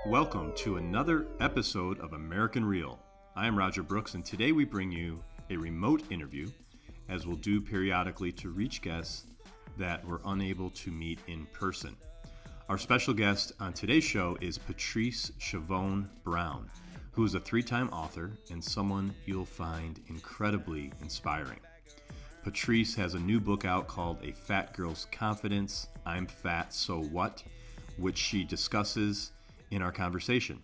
Welcome to another episode of American Real. I am Roger Brooks, and today we bring you a remote interview, as we'll do periodically to reach guests that were unable to meet in person. Our special guest on today's show is Patrice Shavone Brown, who is a 3-time author and someone you'll find incredibly inspiring. Patrice has a new book out called A Fat Girl's Confidence, I'm Fat, So What?, which she discusses in our conversation.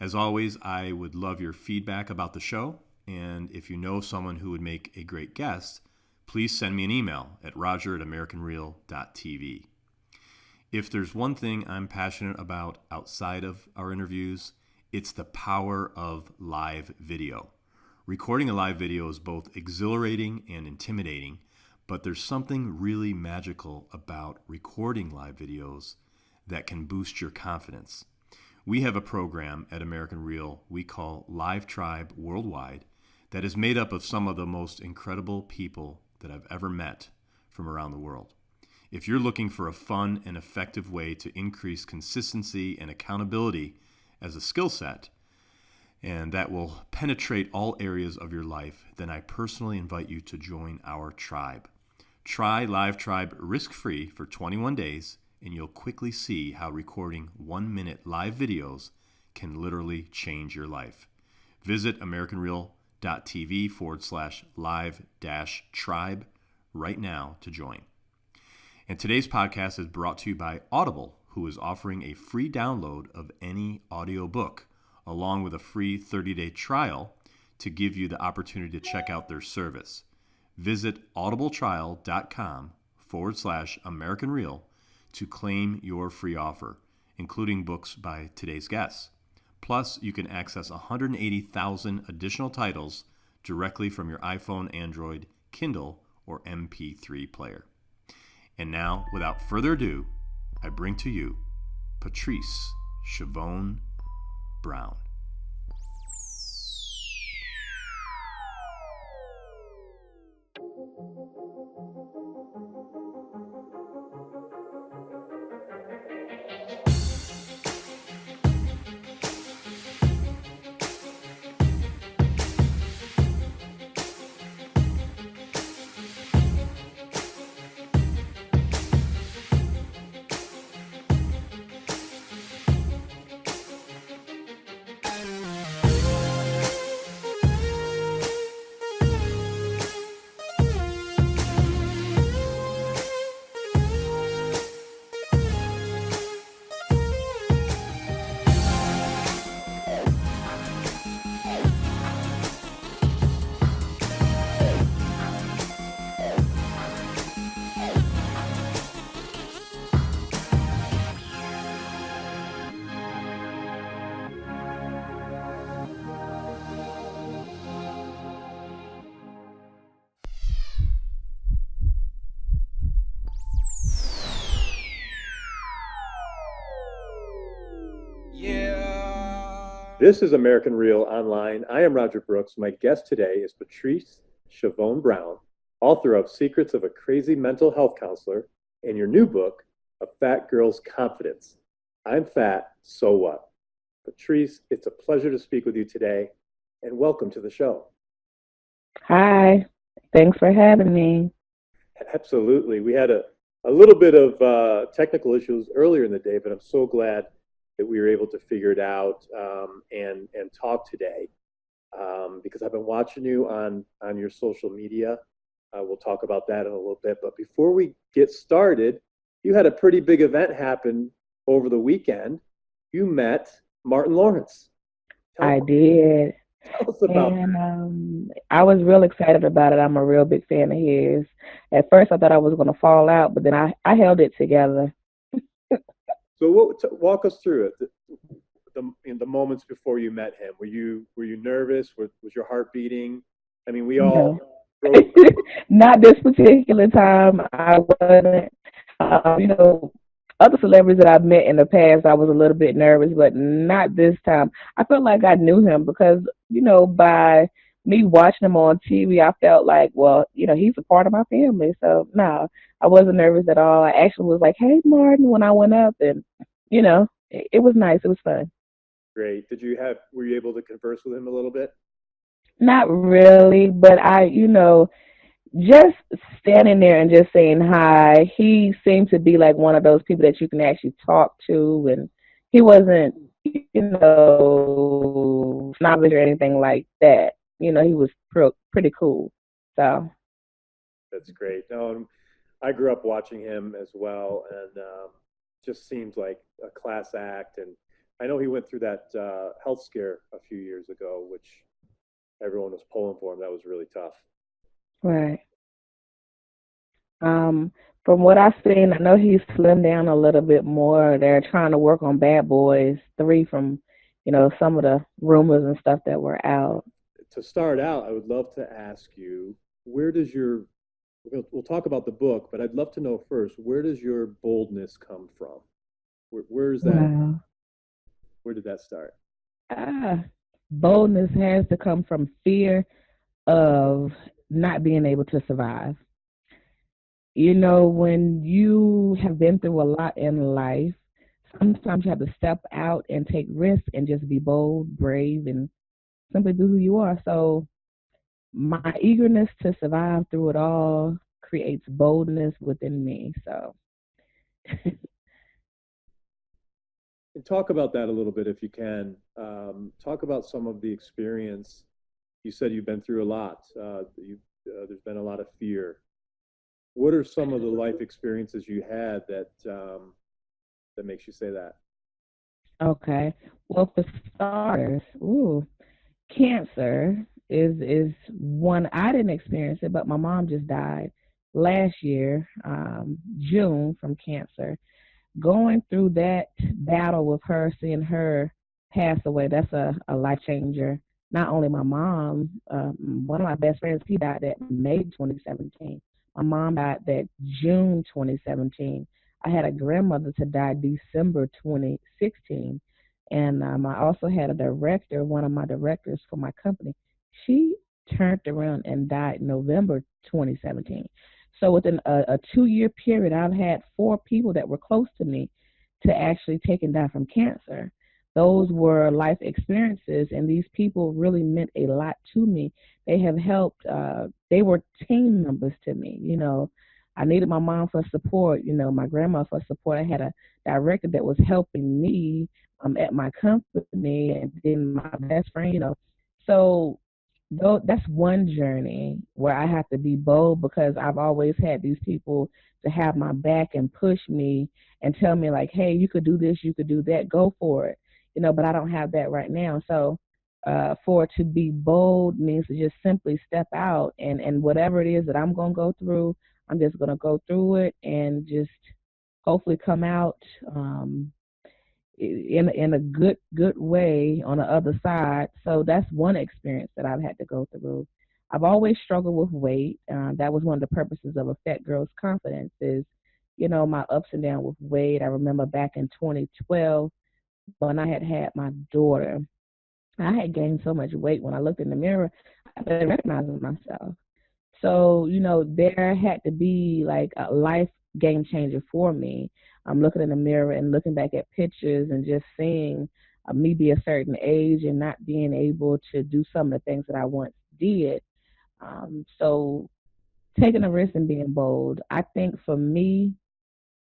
As always, I would love your feedback about the show, and if you know someone who would make a great guest, please send me an email at roger@americanreal.tv. If there's one thing I'm passionate about outside of our interviews, it's the power of live video. Recording a live video is both exhilarating and intimidating, but there's something really magical about recording live videos that can boost your confidence. We have a program at American Real we call Live Tribe Worldwide that is made up of some of the most incredible people that I've ever met from around the world. If you're looking for a fun and effective way to increase consistency and accountability as a skill set, and that will penetrate all areas of your life, then I personally invite you to join our tribe. Try Live Tribe risk-free for 21 days, and you'll quickly see how recording 1-minute live videos can literally change your life. Visit americanreal.tv/live-tribe right now to join. And today's podcast is brought to you by Audible, who is offering a free download of any audiobook, along with a free 30-day trial to give you the opportunity to check out their service. Visit audibletrial.com/AmericanReal to claim your free offer, including books by today's guests. Plus, you can access 180,000 additional titles directly from your iPhone, Android, Kindle, or MP3 player. And now, without further ado, I bring to you Patrice Shavone Brown. This is American Real Online. I am Roger Brooks. My guest today is Patrice Shavone Brown, author of Secrets of a Crazy Mental Health Counselor and your new book, A Fat Girl's Confidence. I'm Fat, So What? Patrice, it's a pleasure to speak with you today, and welcome to the show. Hi, thanks for having me. Absolutely. We had a little bit of technical issues earlier in the day, but I'm so glad that we were able to figure it out and talk today because I've been watching you on your social media. We'll talk about that in a little bit. But before we get started, you had a pretty big event happen over the weekend. You met Martin Lawrence. I did. Tell us about And I was real excited about it. I'm a real big fan of his. At first, I thought I was going to fall out, but then I held it together. So walk us through it. The moments before you met him. Were you nervous? Was your heart beating? I mean, we all. No. Not this particular time. I wasn't. Other celebrities that I've met in the past, I was a little bit nervous, but not this time. I felt like I knew him because, by me watching him on TV, I felt like, well, he's a part of my family. So, no, I wasn't nervous at all. I actually was like, hey, Martin, when I went up, and, it was nice. It was fun. Great. Were you able to converse with him a little bit? Not really, but just standing there and just saying hi, he seemed to be like one of those people that you can actually talk to, and he wasn't, snobbish or anything like that. He was pretty cool. So, That's great. No, I grew up watching him as well, and just seems like a class act. And I know he went through that health scare a few years ago, which everyone was pulling for him. That was really tough. right. From what I've seen, I know he's slimmed down a little bit more. They're trying to work on Bad Boys 3 from, some of the rumors and stuff that were out. To start out, I would love to ask you, where does your we'll talk about the book, but I'd love to know first, where does your boldness come from? Where is that? Wow. Where did that start? Ah, boldness has to come from fear of not being able to survive. When you have been through a lot in life, sometimes you have to step out and take risks and just be bold, brave, and simply be who you are. So, my eagerness to survive through it all creates boldness within me. So, And talk about that a little bit if you can. Talk about some of the experience. You said you've been through a lot. There's been a lot of fear. What are some of the life experiences you had that makes you say that? okay. Well, for starters, cancer is one. I didn't experience it, but my mom just died last year, June, from cancer. Going through that battle with her, seeing her pass away, that's a life changer. Not only my mom, one of my best friends, he died that May 2017. My mom died that June 2017. I had a grandmother to die December 2016. And I also had a director, one of my directors for my company. She turned around and died November 2017. So within a 2 year period, I've had four people that were close to me to actually take and die from cancer. Those were life experiences, and these people really meant a lot to me. They have helped. They were team members to me. I needed my mom for support. My grandma for support. I had a director that was helping me at my company, and then my best friend. So though that's one journey where I have to be bold because I've always had these people to have my back and push me and tell me like, hey, you could do this, you could do that, go for it. But I don't have that right now. So for to be bold means to just simply step out and whatever it is that I'm gonna go through, I'm just gonna go through it and just hopefully come out in a good way on the other side. So that's one experience that I've had to go through. I've always struggled with weight. That was one of the purposes of a fat girl's confidence is, my ups and downs with weight. I remember back in 2012 when I had my daughter, I had gained so much weight. When I looked in the mirror, I didn't recognize myself. So, there had to be like a life game changer for me. I'm looking in the mirror and looking back at pictures and just seeing me be a certain age and not being able to do some of the things that I once did. So, taking a risk and being bold. I think for me,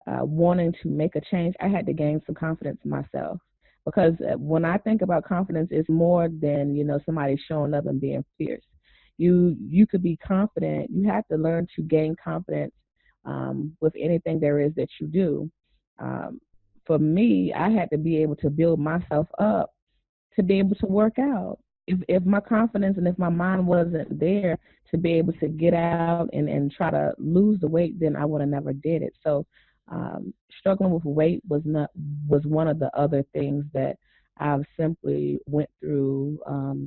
wanting to make a change, I had to gain some confidence in myself. Because when I think about confidence, it's more than somebody showing up and being fierce. You could be confident. You have to learn to gain confidence with anything there is that you do. Um, for me, I had to be able to build myself up to be able to work out. If my confidence and if my mind wasn't there to be able to get out and try to lose the weight, then I would have never did it. So struggling with weight was one of the other things that I've simply went through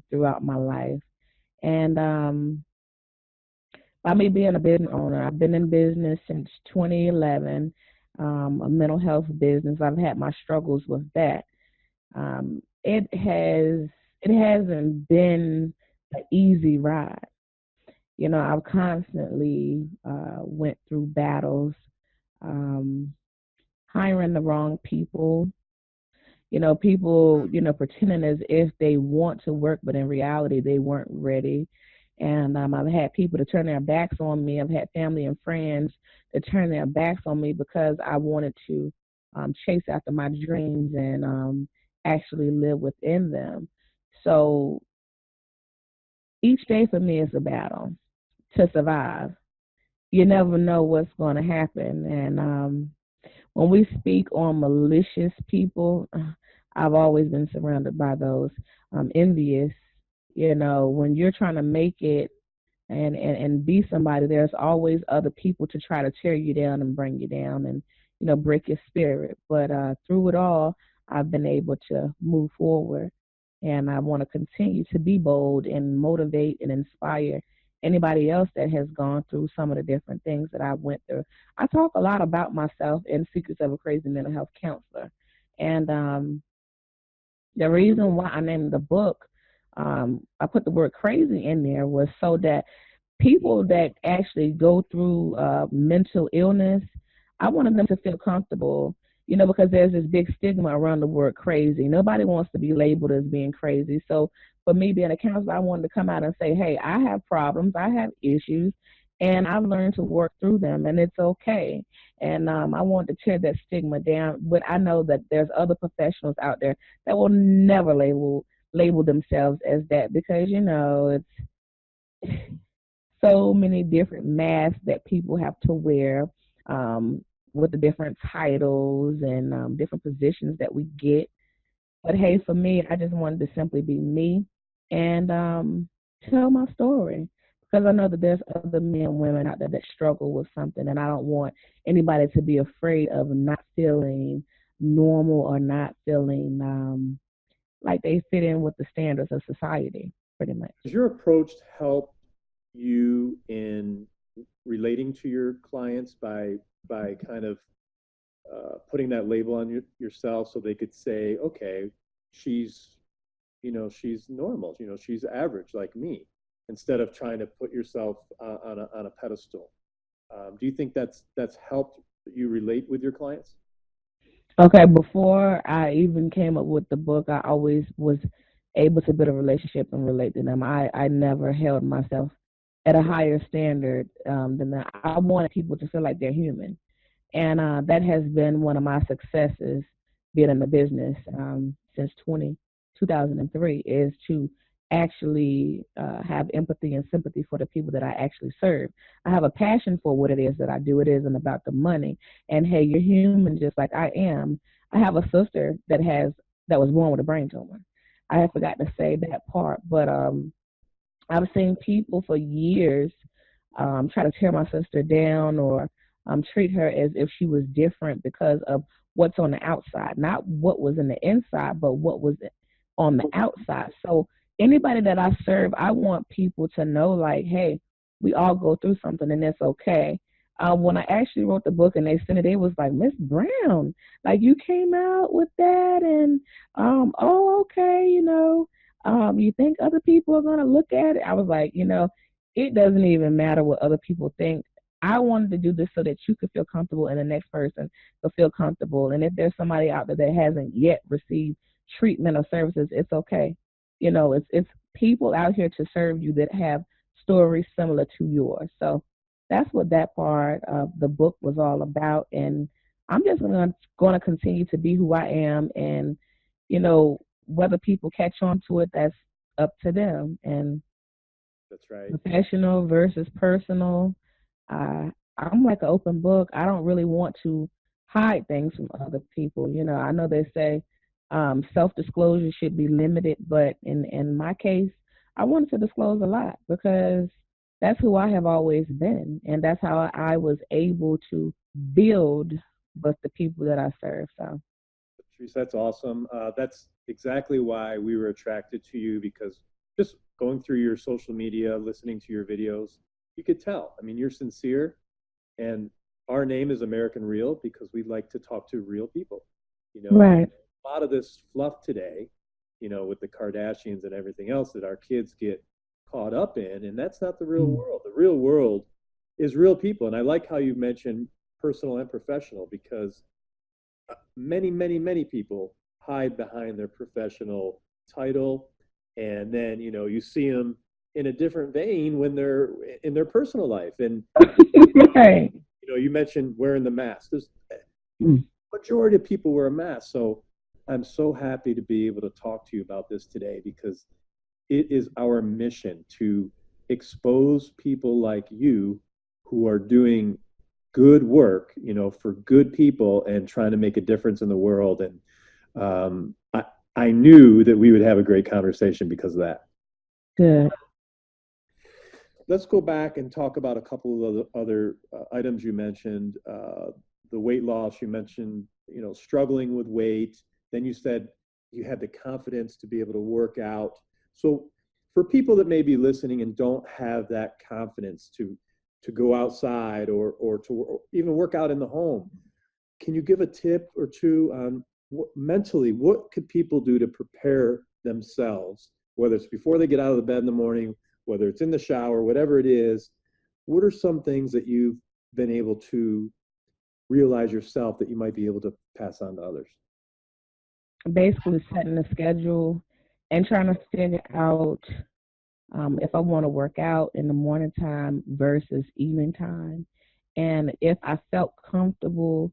throughout my life. And by me being a business owner, I've been in business since 2011, a mental health business. I've had my struggles with that. It hasn't been an easy ride. I've constantly went through battles, um, hiring the wrong people, People, pretending as if they want to work, but in reality, they weren't ready. And I've had people to turn their backs on me. I've had family and friends to turn their backs on me because I wanted to chase after my dreams and actually live within them. So each day for me is a battle to survive. You never know what's going to happen. And when we speak on malicious people, I've always been surrounded by those envious. When you're trying to make it and be somebody, there's always other people to try to tear you down and bring you down and break your spirit. But through it all, I've been able to move forward, and I want to continue to be bold and motivate and inspire anybody else that has gone through some of the different things that I went through. I talk a lot about myself in Secrets of a Crazy Mental Health Counselor, and the reason why I named the book, I put the word crazy in there, was so that people that actually go through mental illness, I wanted them to feel comfortable, because there's this big stigma around the word crazy. Nobody wants to be labeled as being crazy. So for me being a counselor, I wanted to come out and say, hey, I have problems, I have issues, and I've learned to work through them, and it's okay. And I wanted to tear that stigma down. But I know that there's other professionals out there that will never label themselves as that, because it's so many different masks that people have to wear, with the different titles and different positions that we get. But hey, for me, I just wanted to simply be me and tell my story, because I know that there's other men and women out there that struggle with something, and I don't want anybody to be afraid of not feeling normal or not feeling like they fit in with the standards of society, pretty much. Does your approach help you in relating to your clients by kind of putting that label on yourself so they could say, okay, she's she's normal, she's average like me, instead of trying to put yourself on a pedestal. Do you think that's helped you relate with your clients? Okay, before I even came up with the book, I always was able to build a relationship and relate to them. I never held myself at a higher standard than that. I wanted people to feel like they're human. And that has been one of my successes being in the business since 2003, is to actually have empathy and sympathy for the people that I actually serve. I have a passion for what it is that I do. It isn't about the money. And hey, you're human just like I am. I have a sister that was born with a brain tumor. I had forgot to say that part, but I've seen people for years try to tear my sister down or treat her as if she was different because of what's on the outside, not what was in the inside, but what was on the outside. So anybody that I serve, I want people to know, like, hey, we all go through something, and it's okay. When I actually wrote the book and they sent it, it was like, Miss Brown, like you came out with that, and oh, okay, you think other people are gonna look at it? I was like, it doesn't even matter what other people think. I wanted to do this so that you could feel comfortable and the next person will feel comfortable. And if there's somebody out there that hasn't yet received treatment or services, it's okay. It's people out here to serve you that have stories similar to yours. So that's what that part of the book was all about. And I'm just going to continue to be who I am. And, whether people catch on to it, that's up to them. And That's right. professional versus personal, I'm like an open book. I don't really want to hide things from other people. I know they say self disclosure should be limited, but in my case, I wanted to disclose a lot because that's who I have always been, and that's how I was able to build with the people that I serve. So, Patrice, that's awesome. That's exactly why we were attracted to you, because just going through your social media, listening to your videos, you could tell. I mean, you're sincere, and our name is American Real because we like to talk to real people. right. A lot of this fluff today, with the Kardashians and everything else that our kids get caught up in, and that's not the real Mm. world. The real world is real people. And I like how you mentioned personal and professional, because many, many, many people hide behind their professional title. And then, you see them in a different vein when they're in their personal life. And Right. you mentioned wearing the mask. There's Mm. majority of people wear a mask. So I'm so happy to be able to talk to you about this today because it is our mission to expose people like you who are doing good work, for good people and trying to make a difference in the world. And I knew that we would have a great conversation because of that. Good. Let's go back and talk about a couple of the other items you mentioned. The weight loss, you mentioned, struggling with weight. Then you said you had the confidence to be able to work out. So for people that may be listening and don't have that confidence to go outside or to even work out in the home, can you give a tip or two on mentally, what could people do to prepare themselves, whether it's before they get out of the bed in the morning, whether it's in the shower, whatever it is? What are some things that you've been able to realize yourself that you might be able to pass on to others? Basically, setting a schedule and trying to figure out if I want to work out in the morning time versus evening time, and if I felt comfortable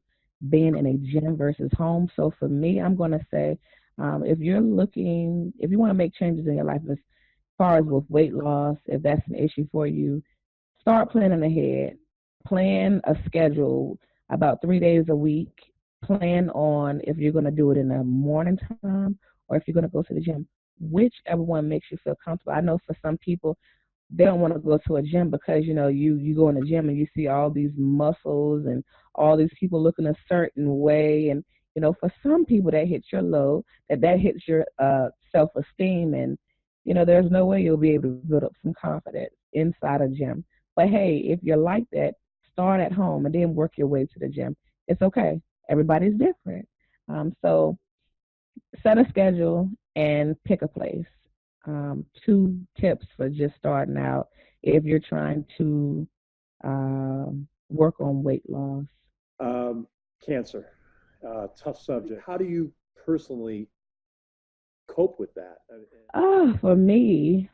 being in a gym versus home. So for me, I'm going to say if you want to make changes in your life as far as with weight loss, if that's an issue for you, start planning ahead. Plan a schedule about 3 days a week. Plan on if you're going to do it in the morning time or if you're going to go to the gym, whichever one makes you feel comfortable. I know for some people, they don't want to go to a gym because you go in the gym and you see all these muscles and all these people looking a certain way, and for some people that hits your low, that hits your self-esteem, and there's no way you'll be able to build up some confidence inside a gym. But hey, if you're like that, start at home and then work your way to the gym. It's okay. Everybody's different. So set a schedule and pick a place. Two tips for just starting out if you're trying to work on weight loss. Cancer, tough subject. How do you personally cope with that? For me,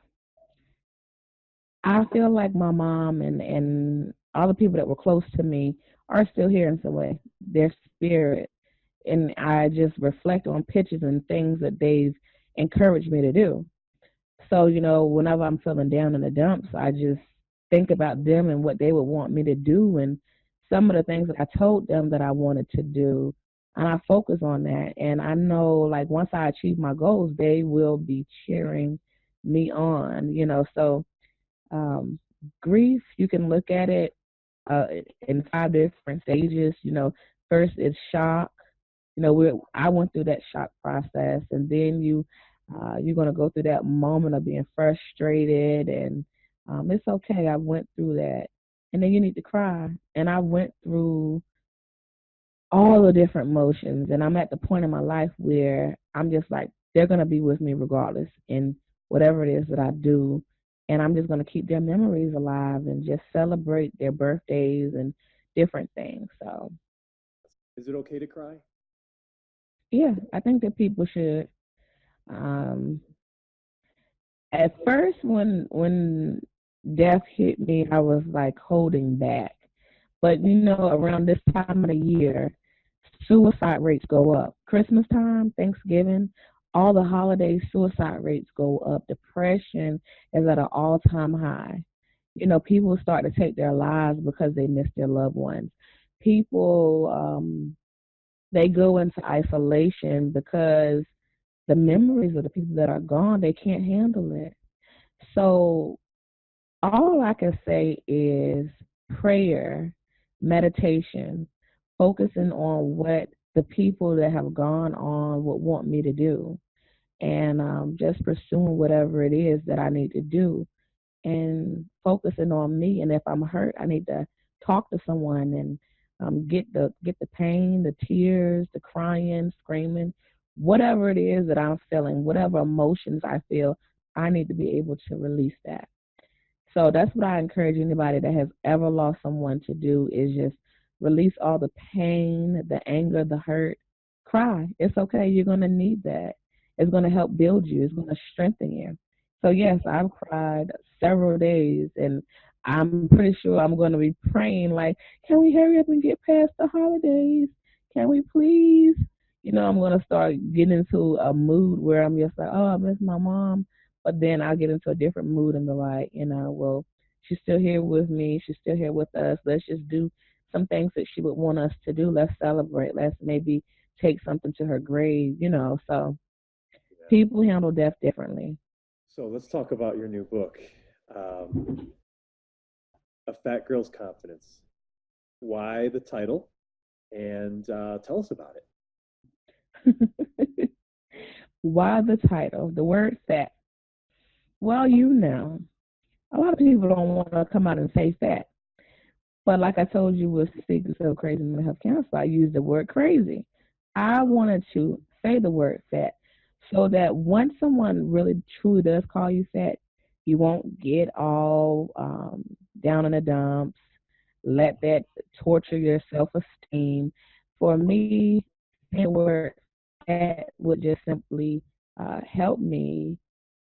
I feel like my mom and all the people that were close to me are still here in some way. Their spirit, and I just reflect on pictures and things that they've encouraged me to do. So, whenever I'm feeling down in the dumps, I just think about them and what they would want me to do and some of the things that I told them that I wanted to do. And I focus on that. And I know, like, once I achieve my goals, they will be cheering me on. So, um, grief, you can look at it uh, in five different stages. First it's shock. I went through that shock process, and then you're gonna go through that moment of being frustrated, and it's okay. I went through that, and then you need to cry. And I went through all the different motions, and I'm at the point in my life where I'm just like they're gonna be with me regardless in whatever it is that I do, and I'm just gonna keep their memories alive and just celebrate their birthdays and different things. So Is it okay to cry? yeah, I think that people should. Um, at first, when death hit me, I was like holding back. But around this time of the year, suicide rates go up. Christmas time, Thanksgiving, all the holidays, suicide rates go up. Depression is at an all-time high. People start to take their lives because they miss their loved ones. People, they go into isolation because the memories of the people that are gone, they can't handle it. So all I can say is prayer, meditation, focusing on what the people that have gone on would want me to do, and just pursuing whatever it is that I need to do, and focusing on me. And if I'm hurt, I need to talk to someone and get the pain, the tears, the crying, screaming, whatever it is that I'm feeling, whatever emotions I feel, I need to be able to release that. So that's what I encourage anybody that has ever lost someone to do is just release all the pain, the anger, the hurt. Cry. It's okay. You're going to need that. It's going to help build you. It's going to strengthen you. So yes, I've cried several days, and I'm pretty sure I'm going to be praying like, can we hurry up and get past the holidays? Can we please? I'm going to start getting into a mood where I'm just like, oh, I miss my mom. But then I'll get into a different mood and be like, well, she's still here with me. She's still here with us. Let's just do some things that she would want us to do. Let's celebrate. Let's maybe take something to her grave. So Yeah. people handle death differently. So let's talk about your new book, um, A Fat Girl's Confidence. Why the title? And tell us about it. Why the title? The word fat. Well, a lot of people don't want to come out and say fat. But like I told you with Secrets of Crazy Mental Health Counselor, I used the word crazy. I wanted to say the word fat so that once someone really truly does call you fat, you won't get all down in the dumps, let that torture your self esteem. For me, saying the word fat would just simply help me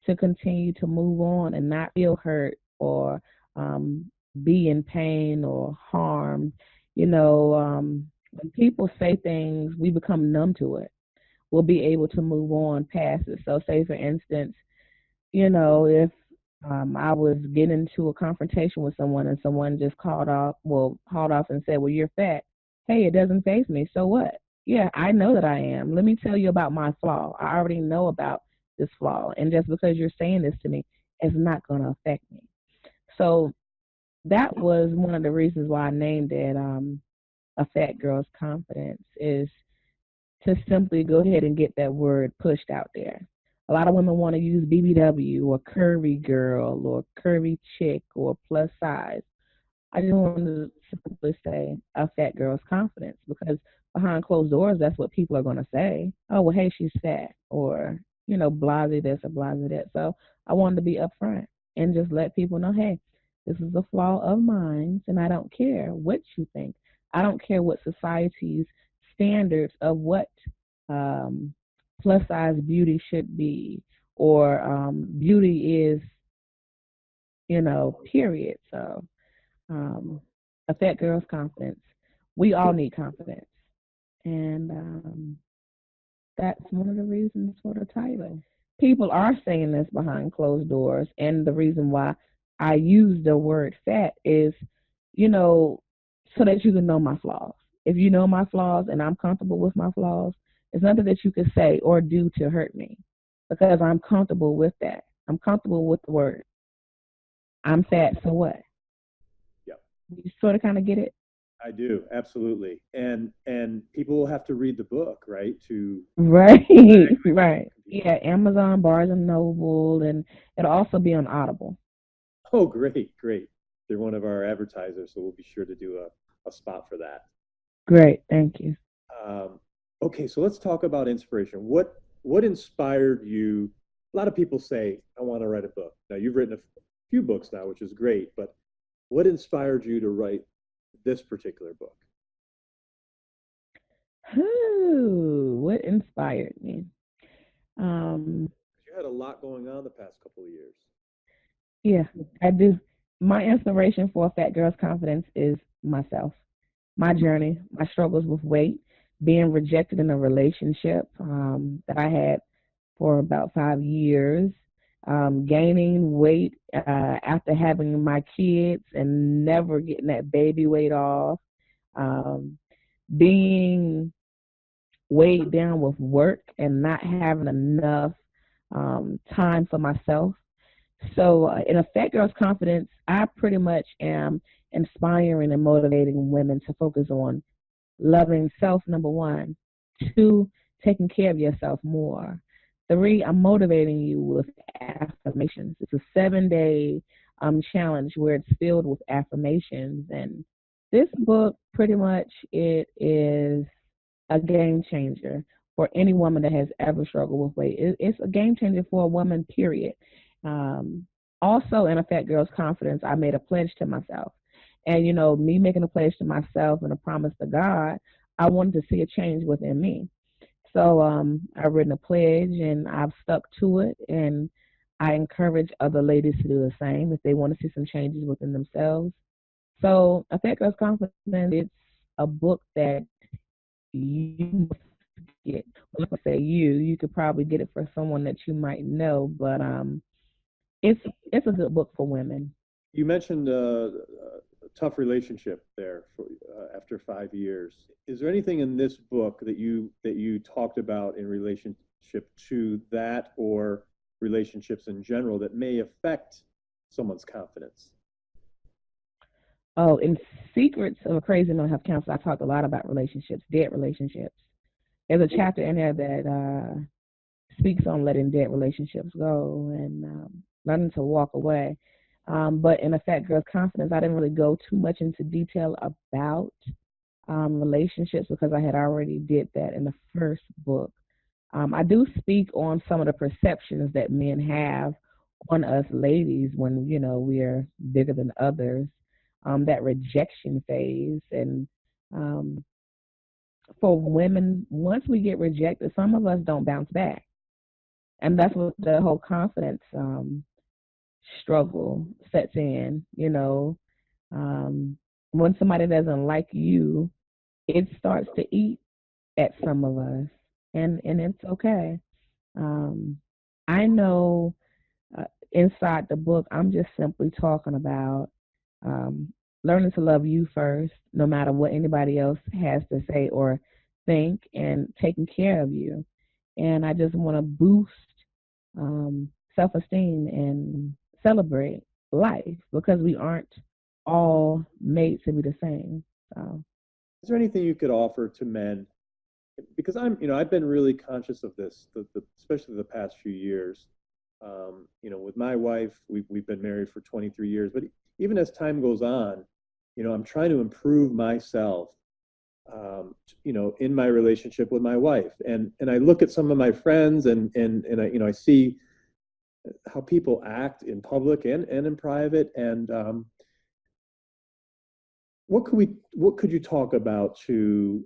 to continue to move on and not feel hurt or um, be in pain or harmed. When people say things, we become numb to it. We'll be able to move on past it. So, say for instance, if I was getting into a confrontation with someone and someone just hauled off and said, well, you're fat. Hey, it doesn't faze me. So what? Yeah, I know that I am. Let me tell you about my flaw. I already know about this flaw. And just because you're saying this to me, it's not going to affect me. So that was one of the reasons why I named it A Fat Girl's Confidence, is to simply go ahead and get that word pushed out there. A lot of women want to use BBW or curvy girl or curvy chick or plus size. I just wanted to simply say a fat girl's confidence, because behind closed doors, that's what people are going to say. Oh, well, hey, she's fat, or, blase this or blase that. So I wanted to be upfront and just let people know, hey, this is a flaw of mine, and I don't care what you think. I don't care what society's standards of what um, plus size beauty should be, or beauty is, period. So um, a fat girl's confidence. We all need confidence, and that's one of the reasons for the title. People are saying this behind closed doors, and the reason why I use the word fat is, you know, so that you can know my flaws. If you know my flaws and I'm comfortable with my flaws, there's nothing that you can say or do to hurt me, because I'm comfortable with that. I'm comfortable with the word. I'm fat, so what? Yep. You sort of kind of get it? I do, absolutely. And people will have to read the book, right? To Right, exactly what right. Yeah, Amazon, Barnes and Noble, and it'll also be on Audible. Oh, great, great. They're one of our advertisers, so we'll be sure to do a spot for that. Great, thank you. Um, okay, so let's talk about inspiration. What inspired you? A lot of people say, I want to write a book. Now you've written a few books now, which is great, but what inspired you to write this particular book? Ooh, what inspired me? Um, You had a lot going on the past couple of years. yeah, I do. My inspiration for a fat girl's confidence is myself, my journey, my struggles with weight, being rejected in a relationship that I had for about 5 years, gaining weight after having my kids and never getting that baby weight off, um, being weighed down with work and not having enough time for myself. So, in a Fat Girl's Confidence, I pretty much am inspiring and motivating women to focus on loving self, number one. Two, taking care of yourself more. Three, I'm motivating you with affirmations. It's a 7 day challenge where it's filled with affirmations. And this book, pretty much, it is a game changer for any woman that has ever struggled with weight. It's a game changer for a woman, period. Um, Also, in a Fat Girl's Confidence, I made a pledge to myself. And, me making a pledge to myself and a promise to God, I wanted to see a change within me. So I've written a pledge and I've stuck to it, and I encourage other ladies to do the same if they want to see some changes within themselves. So Affect Girls Confidence, it's a book that you must get. Well, if I say you could probably get it for someone that you might know, but it's it's a good book for women. You mentioned a tough relationship there for, after 5 years. Is there anything in this book that you talked about in relationship to that or relationships in general that may affect someone's confidence? Oh, in Secrets of a Crazy Mental Health Counselor, I talked a lot about relationships, dead relationships. There's a chapter in there that speaks on letting dead relationships go and learning to walk away. But in Affect Girls Confidence, I didn't really go too much into detail about relationships because I had already did that in the first book. I do speak on some of the perceptions that men have on us ladies when we're bigger than others. That rejection phase, and um, for women, once we get rejected, some of us don't bounce back, and that's what the whole confidence struggle sets in. Um, when somebody doesn't like you, it starts to eat at some of us, and it's okay. Um, I know inside the book, I'm just simply talking about um, learning to love you first, no matter what anybody else has to say or think, and taking care of you. And I just want to boost self esteem and celebrate life because we aren't all made to be the same. So, Is there anything you could offer to men? Because I've been really conscious of this, especially the past few years. With my wife, we've been married for 23 years, but even as time goes on, I'm trying to improve myself, in my relationship with my wife. And I look at some of my friends and I see how people act in public and in private. And what could you talk about to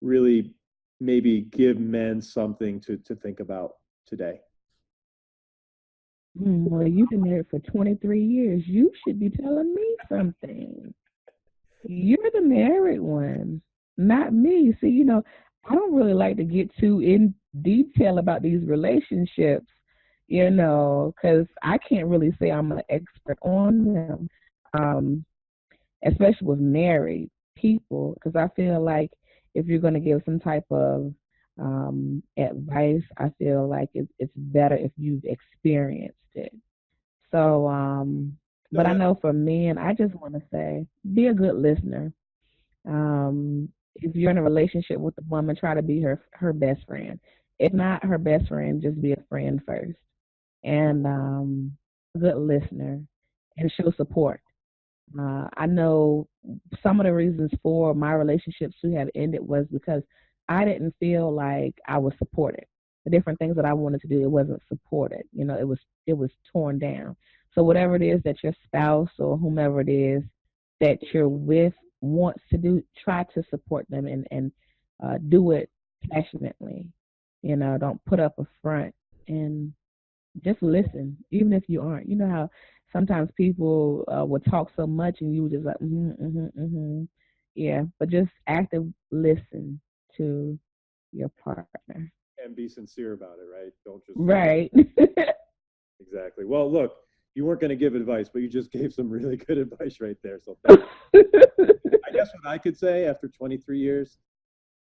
really maybe give men something to think about today? well, you've been married for 23 years. You should be telling me something. You're the married one, not me. See, I don't really like to get too in detail about these relationships, because I can't really say I'm an expert on them, um, especially with married people, because I feel like if you're going to give some type of advice, I feel like it's better if you've experienced it. So, No, but I know for men, I just want to say be a good listener. If you're in a relationship with a woman, try to be her best friend. If not her best friend, just be a friend first, and a good listener, and show support. I know some of the reasons for my relationships to have ended was because I didn't feel like I was supported. The different things that I wanted to do, it wasn't supported. It was torn down. So whatever it is that your spouse or whomever it is that you're with wants to do, try to support them and do it passionately. Don't put up a front, and just listen, even if you aren't. You know how sometimes people will talk so much and you just like, yeah, but just active listen to your partner. and be sincere about it, right? Don't just say Right. exactly. Well, look, you weren't going to give advice, but you just gave some really good advice right there. So thank you. I guess what I could say after 23 years,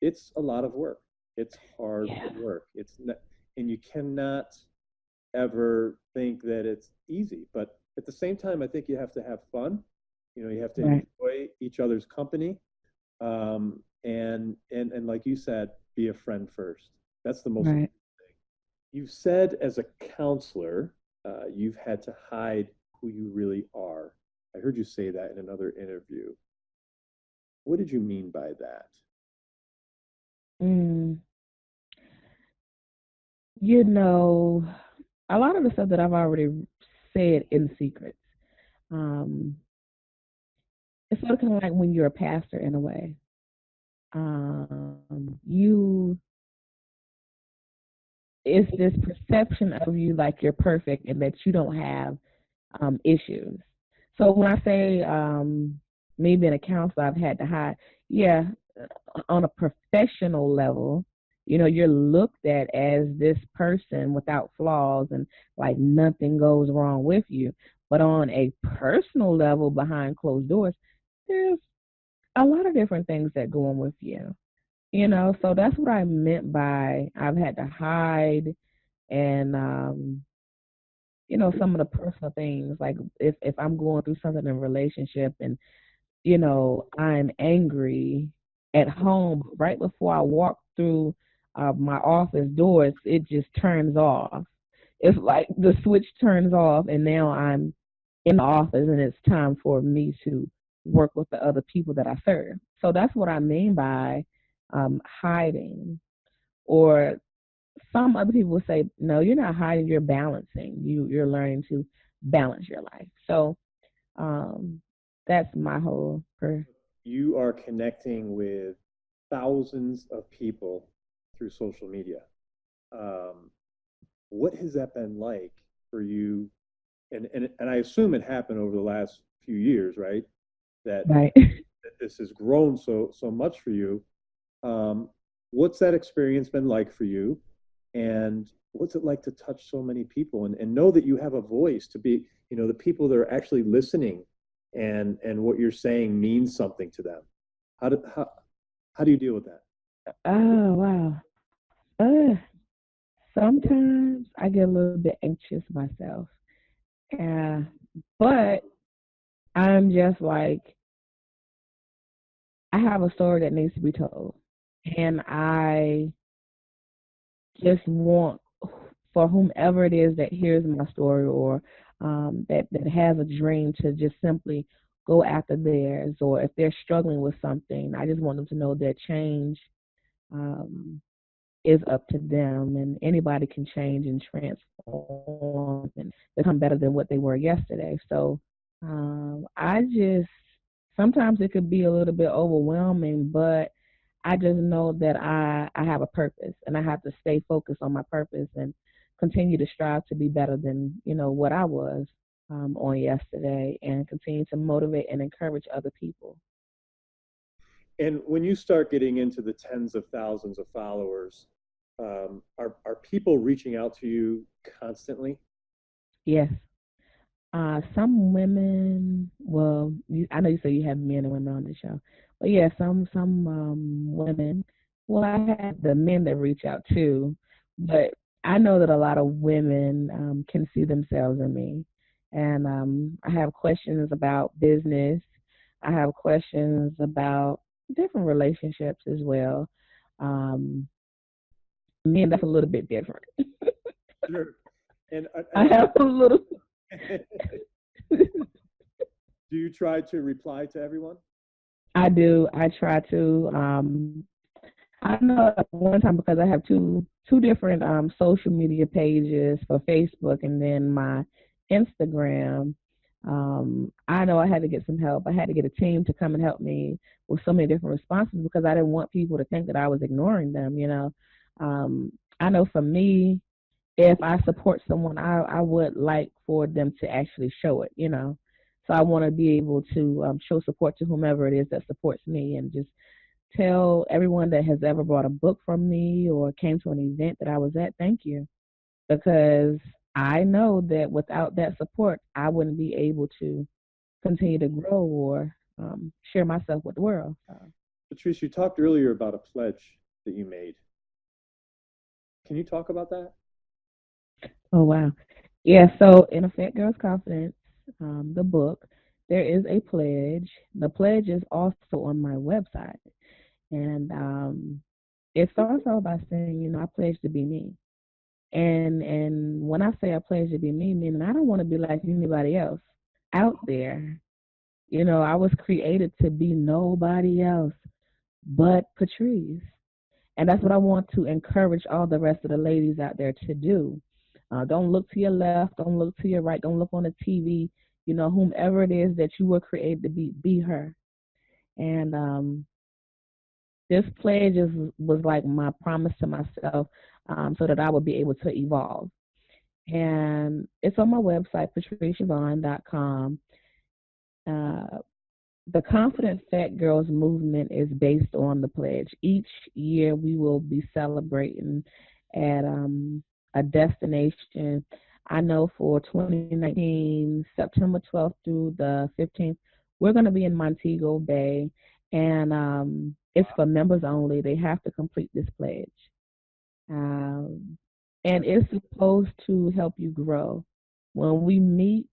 it's a lot of work. It's hard Yeah. work. It's not, and you cannot ever think that it's easy. But at the same time, I think you have to have fun. You have to Right. enjoy each other's company, and like you said, be a friend first. That's the most Right. important. You've said as a counselor, you've had to hide who you really are. I heard you say that in another interview. What did you mean by that? Mm, you know, a lot of the stuff that I've already said in secrets. Um, it's sort of kind of like when you're a pastor in a way. You it's this perception of you like you're perfect and that you don't have issues. So when I say me being a counselor, I've had to hide. Yeah, on a professional level, you're looked at as this person without flaws and like nothing goes wrong with you. But on a personal level, behind closed doors, there's a lot of different things that go on with you. So that's what I meant by I've had to hide and some of the personal things, like if I'm going through something in a relationship and I'm angry at home, but right before I walk through my office doors, it just turns off. It's like the switch turns off, and now I'm in the office, and it's time for me to work with the other people that I serve. So that's what I mean by hiding. Or some other people will say, no, you're not hiding, you're balancing. You're learning to balance your life. So um, that's my whole You are connecting with thousands of people through social media. Um, what has that been like for you? And I assume it happened over the last few years, right? That, right. that this has grown so much for you. Um, what's that experience been like for you? And what's it like to touch so many people and know that you have a voice to be, the people that are actually listening and what you're saying means something to them. How do how do you deal with that? Oh wow. Uh, Sometimes I get a little bit anxious myself. Yeah, but I'm just like I have a story that needs to be told, and I just want for whomever it is that hears my story or that has a dream to just simply go after theirs, or if they're struggling with something, I just want them to know that change um, is up to them, and anybody can change and transform and become better than what they were yesterday. So I just sometimes it could be a little bit overwhelming, but I just know that I have a purpose, and I have to stay focused on my purpose and continue to strive to be better than what I was on yesterday, and continue to motivate and encourage other people. And when you start getting into the tens of thousands of followers, are people reaching out to you constantly? Yes. Some women, well, I know you say you have men and women on the show, but yeah, some women. Well, I have the men that reach out too, but I know that a lot of women can see themselves in me, and I have questions about business. I have questions about different relationships as well. Um, Men, that's a little bit different. Sure. And I have a little. do you try to reply to everyone? I do. I try to. I know at one time because I have two different social media pages for Facebook and then my Instagram. I know I had to get some help. I had to get a team to come and help me with so many different responses because I didn't want people to think that I was ignoring them. Um, I know for me, if I support someone, I would like for them to actually show it. So I want to be able to show support to whomever it is that supports me, and just tell everyone that has ever bought a book from me or came to an event that I was at, thank you. Because I know that without that support, I wouldn't be able to continue to grow or share myself with the world. So, Patrice, you talked earlier about a pledge that you made. Can you talk about that? oh, wow. Yeah, so in A Fat Girl's Confidence, the book, there is a pledge. The pledge is also on my website. And it starts out by saying, I pledge to be me. And when I say I pledge to be me, meaning I don't want to be like anybody else out there. I was created to be nobody else but Patrice. And that's what I want to encourage all the rest of the ladies out there to do. Don't look to your left, don't look to your right, don't look on the TV. Whomever it is that you were created to be her. And this pledge was like my promise to myself. so that I would be able to evolve. And it's on my website, patriceshavone.com. Uh, the Confident Fat Girls movement is based on the pledge. Each year we will be celebrating at a destination. I know for 2019, September 12th through the 15th, we're going to be in Montego Bay, and it's for members only. They have to complete this pledge. Um, and it's supposed to help you grow. When we meet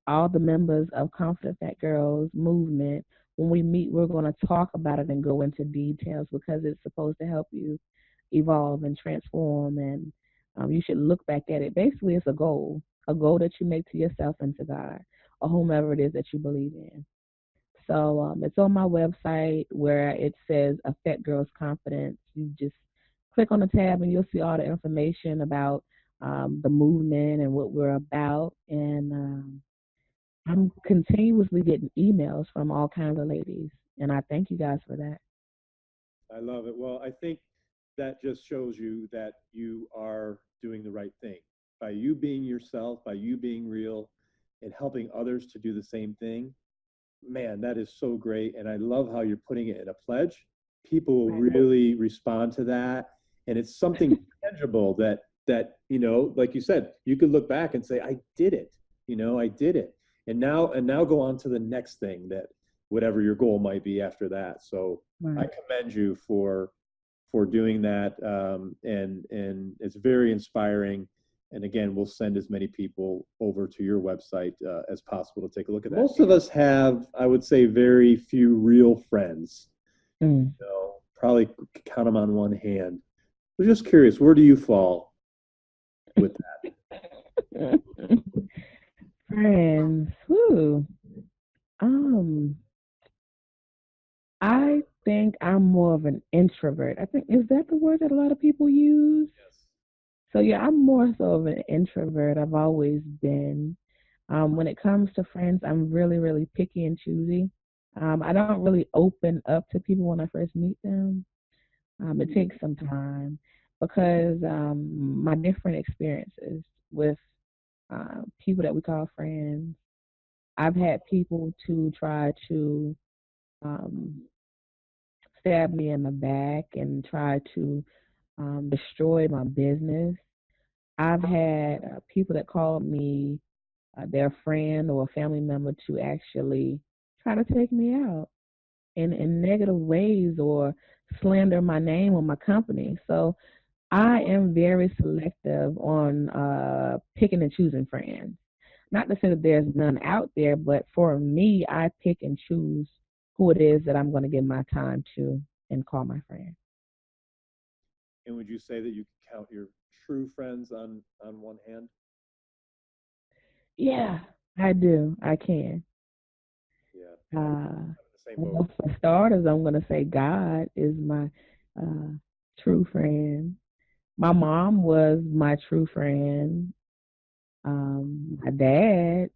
all the members of Confident Fat Girls movement, when we meet, we're going to talk about it and go into details because it's supposed to help you evolve and transform. And you should look back at it. Basically, it's a goal that you make to yourself and to God or whomever it is that you believe in. So it's on my website where it says A Fat Girl's Confidence. You just click on the tab and you'll see all the information about the movement and what we're about. And I'm continuously getting emails from all kinds of ladies. And I thank you guys for that. I love it. Well, I think that just shows you that you are doing the right thing by you being yourself, by you being real, and helping others to do the same thing. Man, that is so great. And I love how you're putting it in a pledge. People will Right. really respond to that. And it's something tangible that, like you said, you could look back and say, I did it. I did it. And now go on to the next thing that whatever your goal might be after that. So I Right. commend you for doing that. And it's very inspiring. And again, we'll send as many people over to your website as possible to take a look at that. Most of us have, I would say, very few real friends. Mm. Probably count them on one hand. I'm just curious, where do you fall with that? Friends. Whew. Um, I think I'm more of an introvert. I think is that the word that a lot of people use? Yes. So yeah, I'm more so of an introvert. I've always been. When it comes to friends, I'm really, really picky and choosy. I don't really open up to people when I first meet them. It takes some time because my different experiences with people that we call friends. I've had people to try to um, stab me in the back and try to destroy my business. I've had people that called me their friend or a family member to actually try to take me out in negative ways or slander my name or my company. So I am very selective on picking and choosing friends. Not to say that there's none out there, but for me, I pick and choose who it is that I'm going to give my time to and call my friend. And would you say that you can count your true friends on one hand? Yeah, I do. I can. Yeah, I'm Uh, in the same boat. well, for starters, I'm going to say God is my uh, true friend. My mom was my true friend. My dad,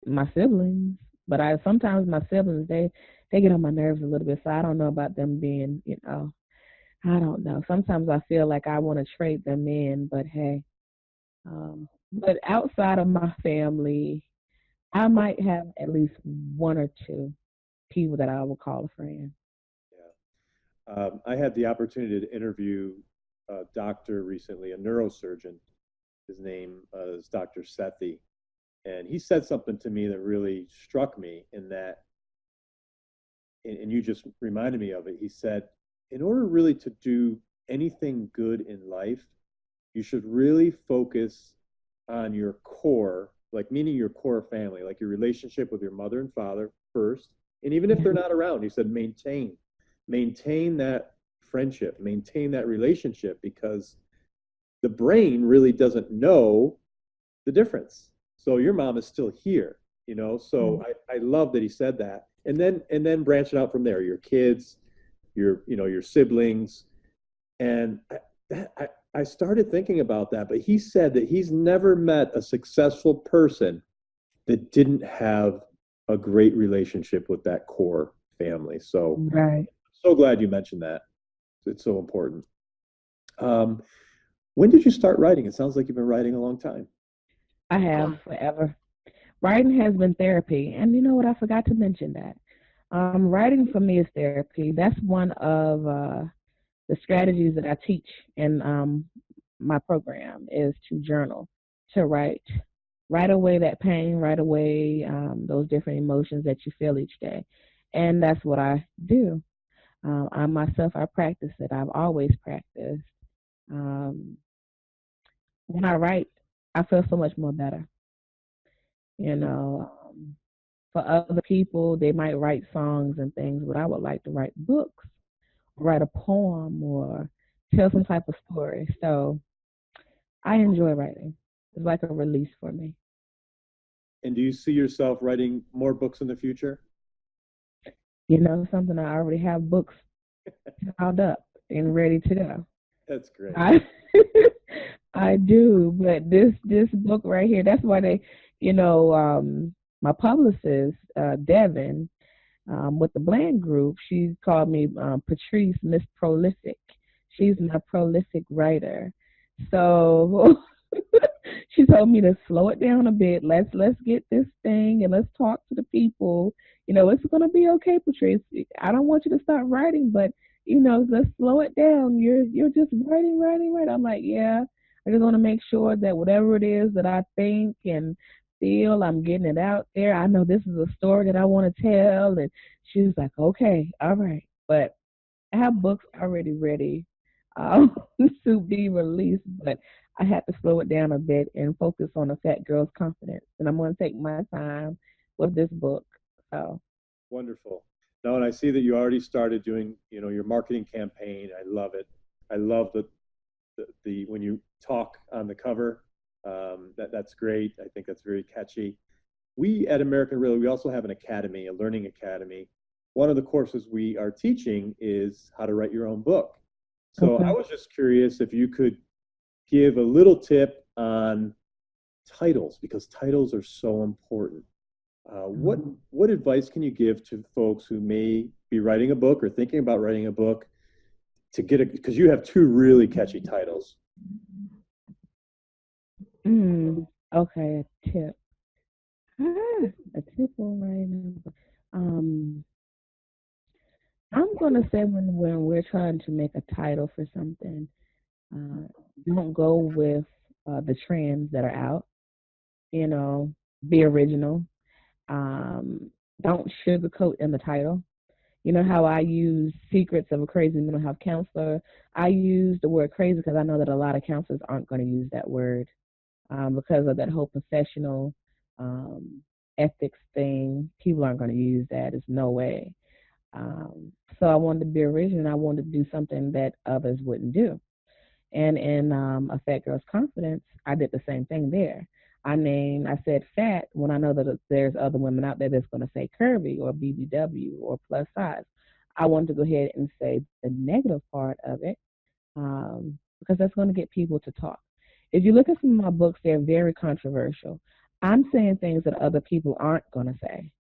my siblings, but I sometimes my siblings they get on my nerves a little bit. So I don't know about them being, I don't know. Sometimes I feel like I want to trade them in, but hey, but outside of my family, I might have at least one or two people that I would call a friend. Yeah. I had the opportunity to interview a doctor recently, a neurosurgeon. His name is Dr. Sethi. And he said something to me that really struck me in that, and you just reminded me of it. He said, in order really to do anything good in life, you should really focus on your core, like meaning your core family, like your relationship with your mother and father first. And even if they're not around, he said, maintain that friendship, maintain that relationship because the brain really doesn't know the difference. So your mom is still here. So Right. I love that he said that. And then branching out from there, your kids, your siblings. And I started thinking about that, but he said that he's never met a successful person that didn't have a great relationship with that core family. So Right. so glad you mentioned that. It's so important. Um, When did you start writing? It sounds like you've been writing a long time. I have forever. Writing has been therapy. And you know what? I forgot to mention that. Writing for me is therapy. That's one of the strategies that I teach in my program is to journal, to write. Write away that pain, write away those different emotions that you feel each day. And that's what I do. I myself, I practice it. I've always practiced. Um, when I write, I feel so much more better. You know, for other people, they might write songs and things, but I would like to write books, write a poem, or tell some type of story. So I enjoy writing. It's like a release for me. And do you see yourself writing more books in the future? You know, something I already have books piled up and ready to go. That's great. I I do, but this book right here, that's why they, you know, my publicist, Devin, with the Bland Group, she called me Patrice Miss Prolific. She's my prolific writer. So she told me to slow it down a bit. Let's get this thing and let's talk to the people. You know, it's gonna be okay, Patrice. I don't want you to start writing, but you know, let's slow it down. You're just writing, writing, writing. I'm like, yeah. I just want to make sure that whatever it is that I think and feel, I'm getting it out there. I know this is a story that I want to tell, and she was like, okay, all right, but I have books already ready um, to be released, but I had to slow it down a bit and focus on a fat girl's confidence. And I'm going to take my time with this book. So, Wonderful. No, and I see that you already started doing, your marketing campaign. I love it. I love the when you talk on the cover. That's great. I think that's very catchy. We at American Really, we also have an academy, a learning academy. One of the courses we are teaching is how to write your own book. So I okay. was just curious if you could give a little tip on titles because titles are so important. What advice can you give to folks who may be writing a book or thinking about writing a book to get it? Because you have two really catchy titles. Okay, a tip. A tip on writing. Um, I'm going to say when we're trying to make a title for something, uh, don't go with the trends that are out. You know, be original. Um, don't sugarcoat in the title. You know how I use Secrets of a Crazy Mental Health Counselor? I use the word crazy because I know that a lot of counselors aren't going to use that word because of that whole professional um, ethics thing. People aren't going to use that. There's no way. So I wanted to be original. I wanted to do something that others wouldn't do. And in A Fat Girl's Confidence, I did the same thing there. I said fat when I know that there's other women out there that's going to say curvy or BBW or plus size. I wanted to go ahead and say the negative part of it because that's going to get people to talk. If you look at some of my books, they're very controversial. I'm saying things that other people aren't going to say.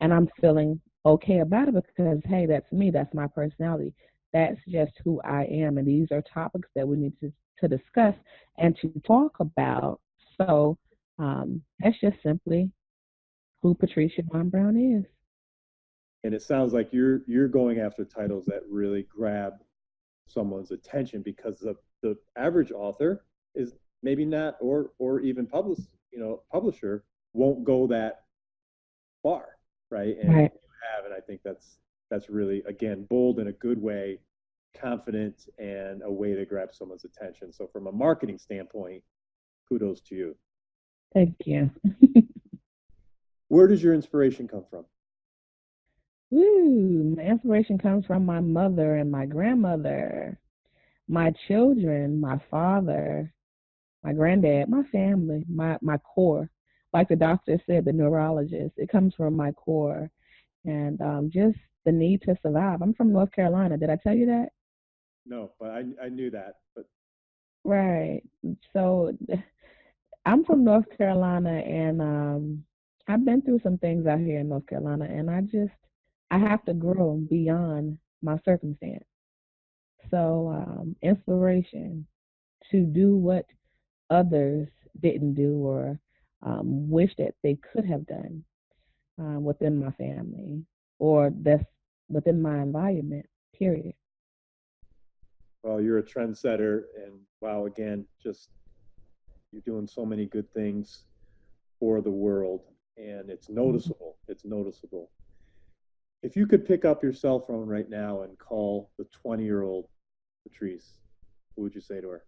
And I'm feeling okay about it because, hey, that's me. That's my personality. That's just who I am. And these are topics that we need to discuss and to talk about. So that's just simply who Patrice Shavone Brown is. And it sounds like you're going after titles that really grab someone's attention because the average author is maybe not or even publisher won't go that far, right? And Right. you have, and I think that's really again bold in a good way, confident, and a way to grab someone's attention. So from a marketing standpoint, kudos to you. Thank you. Where does your inspiration come from? Woo, my inspiration comes from my mother and my grandmother, my children, my father, my granddad, my family, my core. Like the doctor said, the neurologist, it comes from my core and just the need to survive. I'm from North Carolina. Did I tell you that? No, but I knew that. But Right. So I'm from North Carolina and I've been through some things out here in North Carolina and I have to grow beyond my circumstance. So inspiration. to do what others didn't do or wish that they could have done within my family or that's within my environment, period. Well, you're a trendsetter, and wow, again, just you're doing so many good things for the world, and it's Mhm. noticeable. It's noticeable. If you could pick up your cell phone right now and call the 20-year-old Patrice, what would you say to her?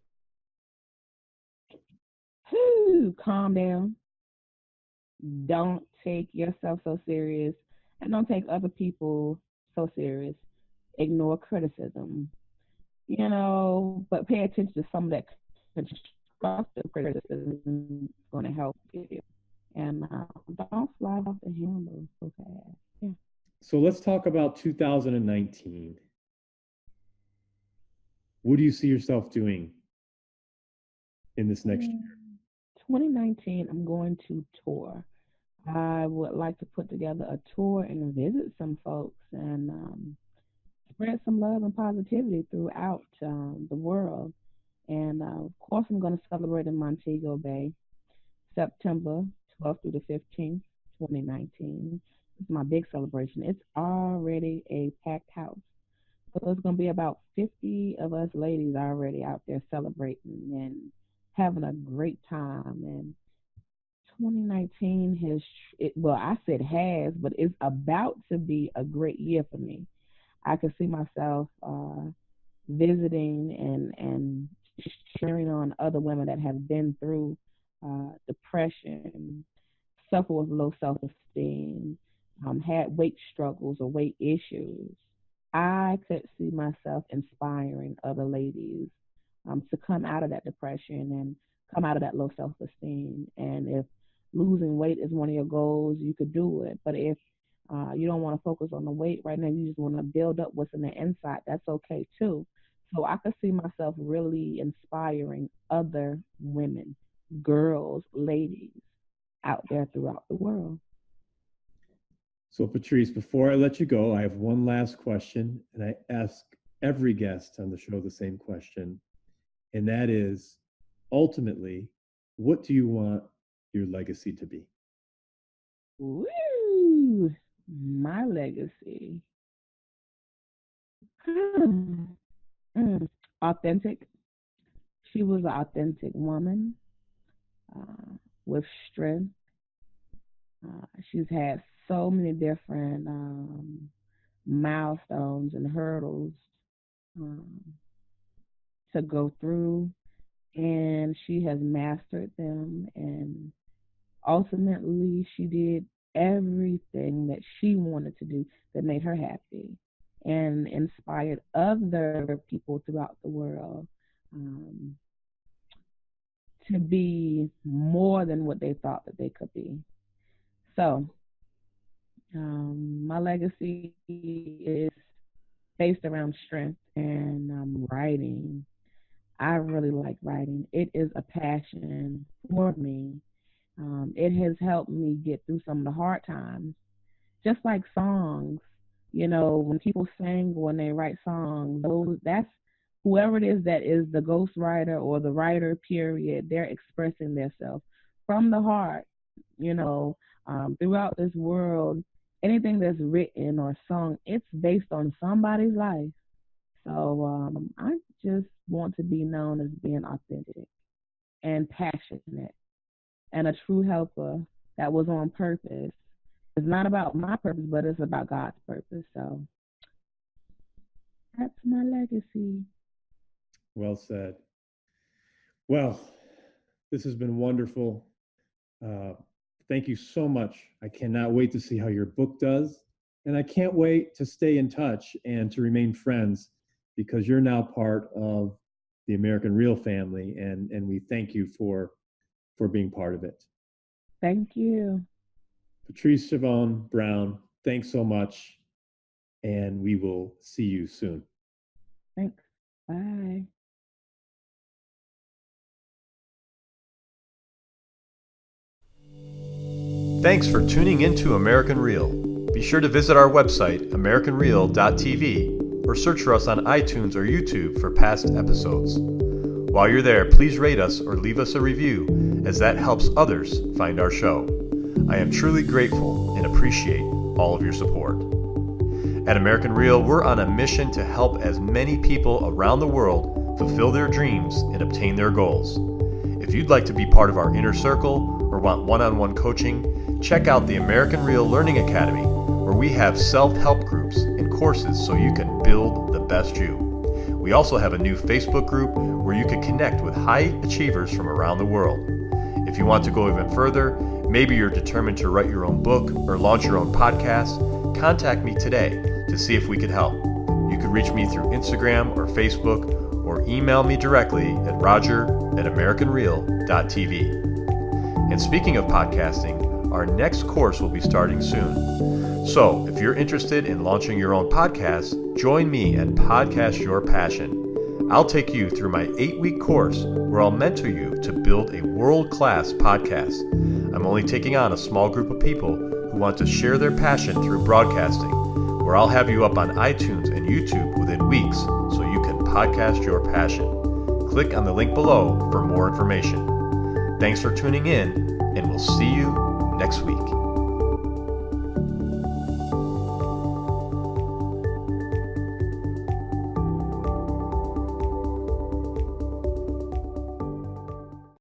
Whew, calm down. Don't take yourself so serious and don't take other people so serious. Ignore criticism, but pay attention to some of that constructive criticism is going to help you. And don't fly off the handle so fast. Yeah. So let's talk about 2019. What do you see yourself doing in this next year? 2019, I'm going to tour. I would like to put together a tour and visit some folks and spread some love and positivity throughout the world. And of course, I'm going to celebrate in Montego Bay, September 12th through the 15th, 2019. It's my big celebration. It's already a packed house. So it's going to be about 50 of us ladies already out there celebrating and having a great time. And 2019 well, I said has, but it's about to be a great year for me. I can see myself visiting and sharing on other women that have been through depression, suffer with low self esteem, had weight struggles or weight issues. I could see myself inspiring other ladies to come out of that depression and come out of that low self esteem. And if losing weight is one of your goals, you could do it. But if you don't want to focus on the weight right now, you just want to build up what's in the inside, that's okay too. So I could see myself really inspiring other women, girls, ladies out there throughout the world. So, Patrice, before I let you go, I have one last question, and I ask every guest on the show the same question, and that is ultimately, what do you want your legacy to be? Woo! My legacy. Authentic. She was an authentic woman uh, with strength. She's had so many different milestones and hurdles um, to go through, and she has mastered them. And ultimately, she did everything that she wanted to do that made her happy and inspired other people throughout the world um, to be more than what they thought that they could be. So, my legacy is based around strength and writing. I really like writing. It is a passion for me. It has helped me get through some of the hard times, just like songs. When people sing, when they write songs, that's whoever it is that is the ghostwriter or the writer. Period. They're expressing themselves from the heart. Throughout this world, anything that's written or sung, it's based on somebody's life. So I just want to be known as being authentic and passionate and a true helper that was on purpose. It's not about my purpose, but it's about God's purpose. So that's my legacy. Well said. Well, this has been wonderful. Uh, Thank you so much. I cannot wait to see how your book does. And I can't wait to stay in touch and to remain friends because you're now part of the American Real family. And we thank you for being part of it. Thank you. Patrice Shavone Brown, thanks so much. And we will see you soon. Thanks. Bye. Thanks for tuning into American Real. Be sure to visit our website, americanreal.tv, or search for us on iTunes or YouTube for past episodes. While you're there, please rate us or leave us a review, as that helps others find our show. I am truly grateful and appreciate all of your support. At American Real, we're on a mission to help as many people around the world fulfill their dreams and obtain their goals. If you'd like to be part of our inner circle or want one-on-one coaching, check out the American Real Learning Academy, where we have self-help groups and courses so you can build the best you. We also have a new Facebook group where you can connect with high achievers from around the world. If you want to go even further, maybe you're determined to write your own book or launch your own podcast, contact me today to see if we could help. You can reach me through Instagram or Facebook, or email me directly at roger@americanreal.tv. And speaking of podcasting, our next course will be starting soon. So if you're interested in launching your own podcast, join me and Podcast Your Passion. I'll take you through my 8-week course where I'll mentor you to build a world-class podcast. I'm only taking on a small group of people who want to share their passion through broadcasting, where I'll have you up on iTunes and YouTube within weeks so you can podcast your passion. Click on the link below for more information. Thanks for tuning in, and we'll see you next week.